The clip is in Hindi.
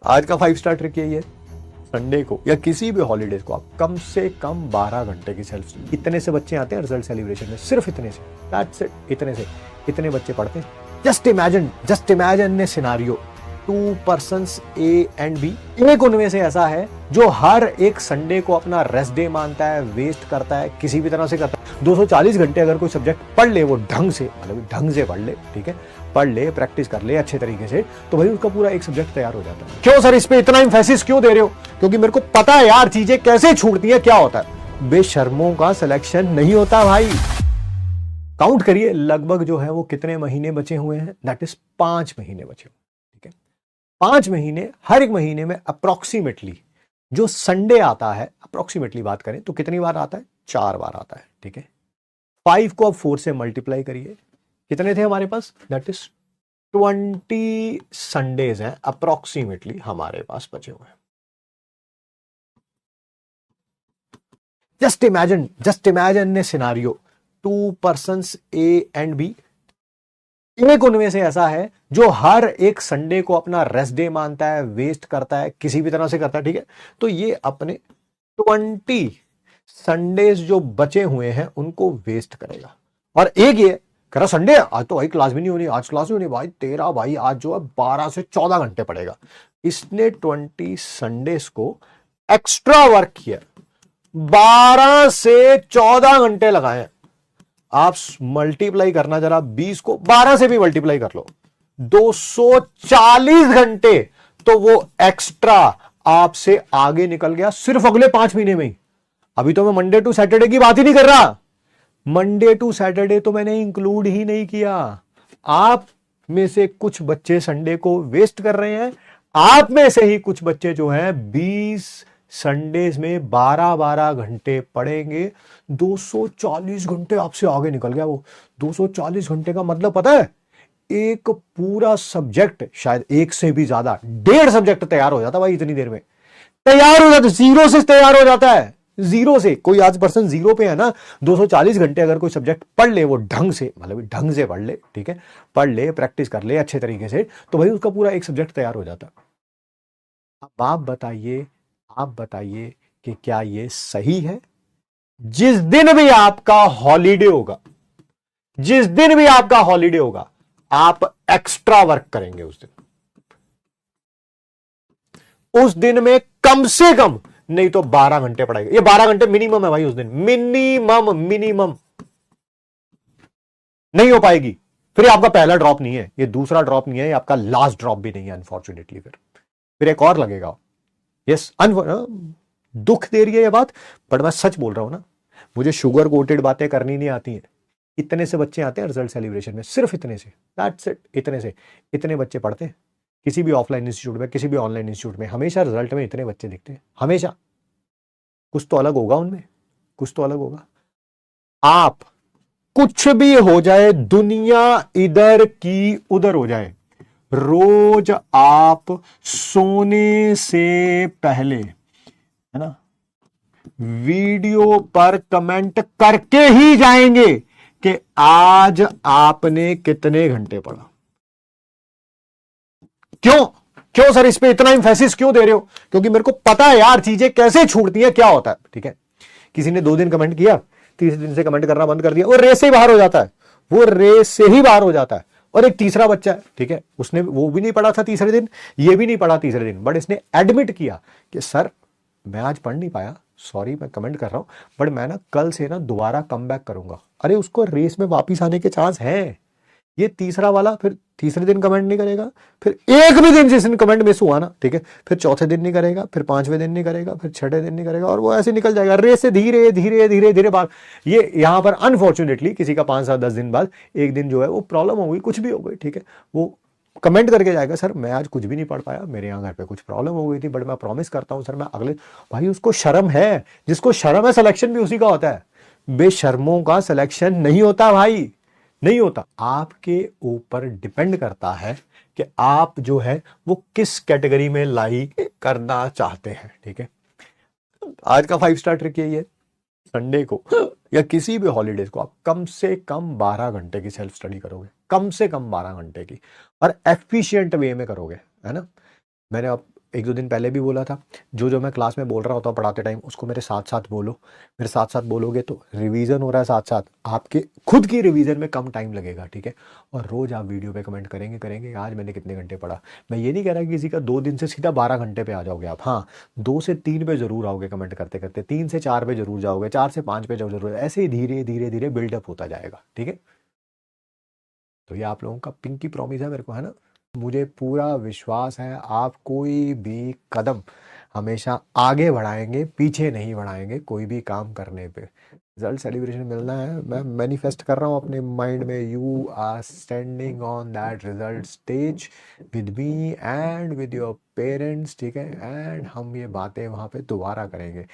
आज का 5 स्टार ट्रिक यही है, संडे को या किसी भी हॉलीडेज को आप कम से कम 12 घंटे की सेल्फ स्टडी। इतने से बच्चे आते हैं रिजल्ट सेलिब्रेशन में, सिर्फ इतने से, दैट्स इट, इतने से इतने बच्चे पढ़ते हैं। Just imagine a scenario, 2 persons A and B. एक उनमें से ऐसा है जो हर एक संडे को अपना रेस्ट डे मानता है, वेस्ट करता है, किसी भी तरह से करता है। 240 घंटे अगर कोई सब्जेक्ट पढ़ ले, वो ढंग से, मतलब ढंग से पढ़ ले, ठीक है, पढ़ ले, प्रैक्टिस कर ले अच्छे तरीके से, तो भाई उसका पूरा एक सब्जेक्ट तैयार हो जाता है। क्यों सर इस पे इतना इंफेसिस क्यों दे रहे हो? क्योंकि मेरे को पता है यार चीजें कैसे छूटती है, क्या होता है। बेशर्मों का सिलेक्शन नहीं होता भाई। काउंट करिए लगभग जो है वो कितने महीने बचे हुए हैं, दैट इज 5 महीने बचे हुए, ठीक है। 5 महीने, हर एक महीने में अप्रोक्सीमेटली जो संडे आता है, अप्रोक्सीमेटली बात करें तो कितनी बार आता है? 4 बार आता है, ठीक है। 5 को अब 4 से मल्टीप्लाई करिए, कितने थे हमारे पास? दैट इज 20 संडेज हैं अप्रोक्सीमेटली हमारे पास बचे हुए हैं। Just imagine a scenario, 2 persons A and B. एक उनमें से ऐसा है जो हर एक संडे को अपना रेस्ट डे मानता है, वेस्ट करता है, किसी भी तरह से करता है, ठीक है। तो ये अपने 20 संडेज जो बचे हुए हैं उनको वेस्ट करेगा। और एक ये कह रहा संडे आज तो भाई क्लास भी नहीं होनी, आज क्लास नहीं होनी भाई, तेरा भाई आज जो है 12 से 14 घंटे पड़ेगा। इसने 20 संडेज को एक्स्ट्रा वर्क किया, 12 से 14 घंटे लगाए। आप मल्टीप्लाई करना जरा, 20 को 12 से भी मल्टीप्लाई कर लो, 240 घंटे तो वो एक्स्ट्रा आपसे आगे निकल गया सिर्फ अगले 5 महीने में ही। अभी तो मैं मंडे टू सैटरडे की बात ही नहीं कर रहा, मंडे टू सैटरडे तो मैंने इंक्लूड ही नहीं किया। आप में से कुछ बच्चे संडे को वेस्ट कर रहे हैं, आप में से ही कुछ बच्चे जो हैं 20 संडेज में 12-12 घंटे पढ़ेंगे, 240 घंटे आपसे आगे निकल गया वो। 240 घंटे का मतलब पता है, एक पूरा सब्जेक्ट, शायद एक से भी ज्यादा, 1.5 सब्जेक्ट तैयार हो जाता भाई इतनी देर में, तैयार हो जाता, जीरो से तैयार हो जाता है, जीरो से। कोई आज पर्सन जीरो पे है ना, 240 घंटे अगर कोई सब्जेक्ट पढ़ ले, वो ढंग से, मतलब ढंग से पढ़ ले, ठीक है, पढ़ ले, प्रैक्टिस कर ले अच्छे तरीके से, तो भाई उसका पूरा एक सब्जेक्ट तैयार हो जाता। अब आप बताइए कि क्या ये सही है? जिस दिन भी आपका हॉलीडे होगा, जिस दिन भी आपका हॉलीडे होगा, आप एक्स्ट्रा वर्क करेंगे उस दिन में कम से कम नहीं तो 12 घंटे पढ़ाएगा। ये 12 घंटे मिनिमम है भाई उस दिन, मिनिमम नहीं हो पाएगी। फिर आपका पहला ड्रॉप नहीं है, ये दूसरा ड्रॉप नहीं है, ये आपका लास्ट ड्रॉप भी नहीं है अनफॉर्चुनेटली। फिर एक और लगेगा। यस, दुख दे रही है ये बात, बट मैं सच बोल रहा हूं ना, मुझे शुगर कोटेड बातें करनी नहीं आती हैं। इतने से बच्चे आते हैं रिजल्ट सेलिब्रेशन में, सिर्फ इतने से, दैट्स इट, इतने से इतने बच्चे पढ़ते हैं। किसी भी ऑफलाइन इंस्टीट्यूट में, किसी भी ऑनलाइन इंस्टीट्यूट में हमेशा रिजल्ट में इतने बच्चे दिखते हैं, हमेशा। कुछ तो अलग होगा उनमें, कुछ तो अलग होगा। आप कुछ भी हो जाए, दुनिया इधर की उधर हो जाए, रोज आप सोने से पहले, है ना, वीडियो पर कमेंट करके ही जाएंगे कि आज आपने कितने घंटे पढ़ा। क्यों सर इस पे इतना इंफेसिस क्यों दे रहे हो? क्योंकि मेरे को पता है यार चीजें कैसे छूटती है, क्या होता है, ठीक है। किसी ने 2 दिन कमेंट किया, तीसरे दिन से कमेंट करना बंद कर दिया, वो रेस से ही बाहर हो जाता है, वो रेस से ही बाहर हो जाता है। और एक तीसरा बच्चा है, ठीक है, उसने वो भी नहीं पढ़ा था तीसरे दिन, ये भी नहीं पढ़ा तीसरे दिन, बट इसने एडमिट किया कि सर मैं आज पढ़ नहीं पाया, सॉरी मैं कमेंट कर रहा हूं, बट मैं ना कल से ना दोबारा कम बैक करूंगा। अरे उसको रेस में वापिस आने के चांस हैं। ये तीसरा वाला फिर तीसरे दिन कमेंट नहीं करेगा, फिर एक भी दिन जिस दिन कमेंट मिस हुआ ना, ठीक है, फिर चौथे दिन नहीं करेगा, फिर 5वें दिन नहीं करेगा, फिर 6ठे दिन नहीं करेगा, और वो ऐसे निकल जाएगा रेस से धीरे धीरे धीरे धीरे बाहर। ये यहां पर अनफॉर्चुनेटली किसी का 5, 7, 10 दिन बाद एक दिन जो है वो प्रॉब्लम हो गई, कुछ भी हो गई, ठीक है, वो कमेंट करके जाएगा सर मैं आज कुछ भी नहीं पढ़ पाया, मेरे यहाँ घर पे कुछ प्रॉब्लम हो गई थी, बट मैं प्रॉमिस करता हूं सर मैं अगले। भाई उसको शर्म है, जिसको शर्म है सिलेक्शन भी उसी का होता है। बेशर्मों का सिलेक्शन नहीं होता भाई, नहीं होता। आपके ऊपर डिपेंड करता है कि आप जो है वो किस कैटेगरी में लाई करना चाहते हैं, ठीक है। आज का 5 स्टार ट्रिक यही है, संडे को या किसी भी हॉलीडेज को आप कम से कम 12 घंटे की सेल्फ स्टडी करोगे, कम से कम 12 घंटे की, और एफिशिएंट वे में करोगे, है ना। मैंने अब एक दो दिन पहले भी बोला था, जो जो मैं क्लास में बोल रहा होता हूँ पढ़ाते टाइम उसको मेरे साथ साथ बोलो। मेरे साथ साथ बोलोगे तो रिवीजन हो रहा है, साथ साथ आपके खुद की रिवीजन में कम टाइम लगेगा, ठीक है। और रोज आप वीडियो पे कमेंट करेंगे करेंगे आज मैंने कितने घंटे पढ़ा। मैं ये नहीं कह रहा कि किसी का 2 दिन से सीधा 12 घंटे पे आ जाओगे आप, हाँ 2 से 3 पे जरूर आओगे कमेंट करते करते, 3 से 4 पे जरूर जाओगे, 4 से 5 पे जरूर, ऐसे ही धीरे धीरे धीरे बिल्डअप होता जाएगा, ठीक है। तो ये आप लोगों का पिंकी प्रॉमिस है मेरे को, है ना। मुझे पूरा विश्वास है आप कोई भी कदम हमेशा आगे बढ़ाएंगे, पीछे नहीं बढ़ाएंगे कोई भी काम करने पे। रिजल्ट सेलिब्रेशन मिलना है, मैं मैनिफेस्ट कर रहा हूँ अपने माइंड में, you are standing on that result stage with me and with your parents, ठीक है। एंड हम ये बातें वहाँ पे दोबारा करेंगे।